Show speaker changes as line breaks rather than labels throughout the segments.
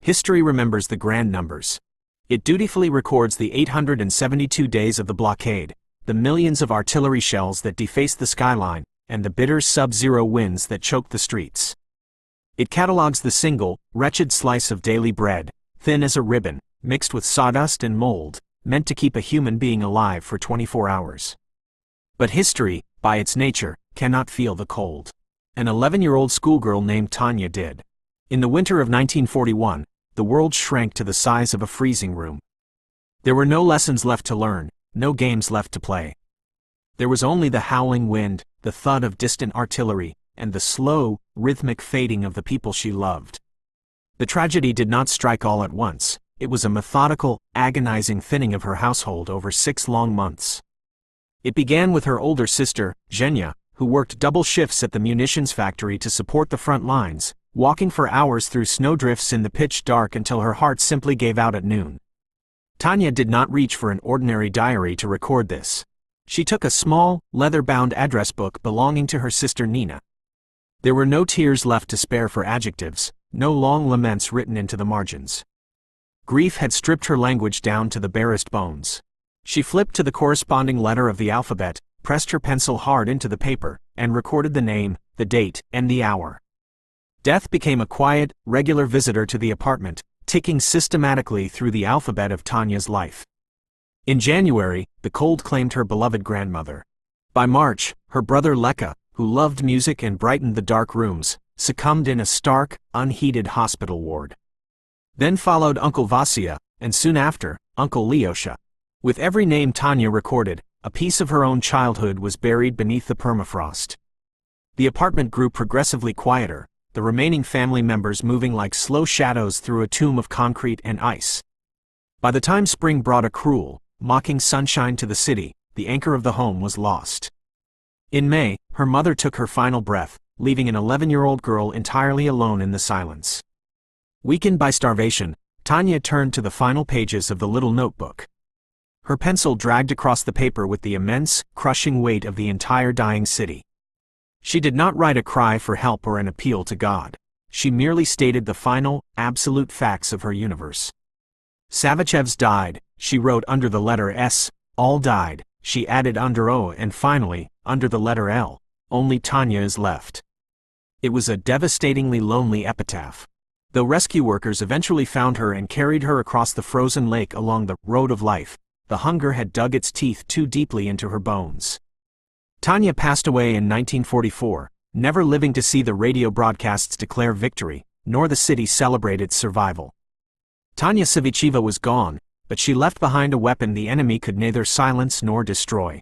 History remembers the grand numbers. It dutifully records the 872 days of the blockade, the millions of artillery shells that defaced the skyline, and the bitter sub-zero winds that choked the streets. It catalogues the single, wretched slice of daily bread, thin as a ribbon, mixed with sawdust and mold, meant to keep a human being alive for 24 hours. But history, by its nature, cannot feel the cold. An 11-year-old schoolgirl named Tanya did. In the winter of 1941, the world shrank to the size of a freezing room. There were no lessons left to learn, no games left to play. There was only the howling wind, the thud of distant artillery, and the slow, rhythmic fading of the people she loved. The tragedy did not strike all at once. It was a methodical, agonizing thinning of her household over 6 long months. It began with her older sister, Zhenya, who worked double shifts at the munitions factory to support the front lines, walking for hours through snowdrifts in the pitch dark until her heart simply gave out at noon. Tanya did not reach for an ordinary diary to record this. She took a small, leather-bound address book belonging to her sister Nina. There were no tears left to spare for adjectives, no long laments written into the margins. Grief had stripped her language down to the barest bones. She flipped to the corresponding letter of the alphabet, pressed her pencil hard into the paper, and recorded the name, the date, and the hour. Death became a quiet, regular visitor to the apartment, ticking systematically through the alphabet of Tanya's life. In January, the cold claimed her beloved grandmother. By March, her brother Leka, who loved music and brightened the dark rooms, succumbed in a stark, unheated hospital ward. Then followed Uncle Vasya, and soon after, Uncle Lyosha. With every name Tanya recorded, a piece of her own childhood was buried beneath the permafrost. The apartment grew progressively quieter, the remaining family members moving like slow shadows through a tomb of concrete and ice. By the time spring brought a cruel, mocking sunshine to the city, the anchor of the home was lost. In May, her mother took her final breath, leaving an 11-year-old girl entirely alone in the silence. Weakened by starvation, Tanya turned to the final pages of the little notebook. Her pencil dragged across the paper with the immense, crushing weight of the entire dying city. She did not write a cry for help or an appeal to God. She merely stated the final, absolute facts of her universe. Savichevs died, she wrote under the letter S. All died, she added under O, and finally, under the letter L. Only Tanya is left. It was a devastatingly lonely epitaph. Though rescue workers eventually found her and carried her across the frozen lake along the road of life, the hunger had dug its teeth too deeply into her bones. Tanya passed away in 1944, never living to see the radio broadcasts declare victory, nor the city celebrate its survival. Tanya Savicheva was gone, but she left behind a weapon the enemy could neither silence nor destroy.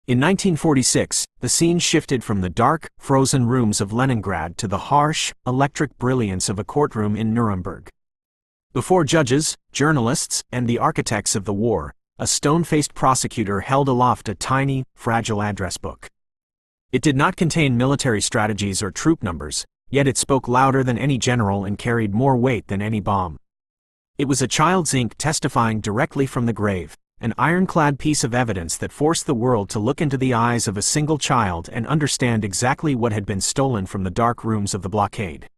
In 1946, the scene shifted from the dark, frozen rooms of Leningrad to the harsh, electric brilliance of a courtroom in Nuremberg. Before judges, journalists, and the architects of the war, a stone-faced prosecutor held aloft a tiny, fragile address book. It did not contain military strategies or troop numbers, yet it spoke louder than any general and carried more weight than any bomb. It was a child's ink testifying directly from the grave, an ironclad piece of evidence that forced the world to look into the eyes of a single child and understand exactly what had been stolen from the dark rooms of the blockade.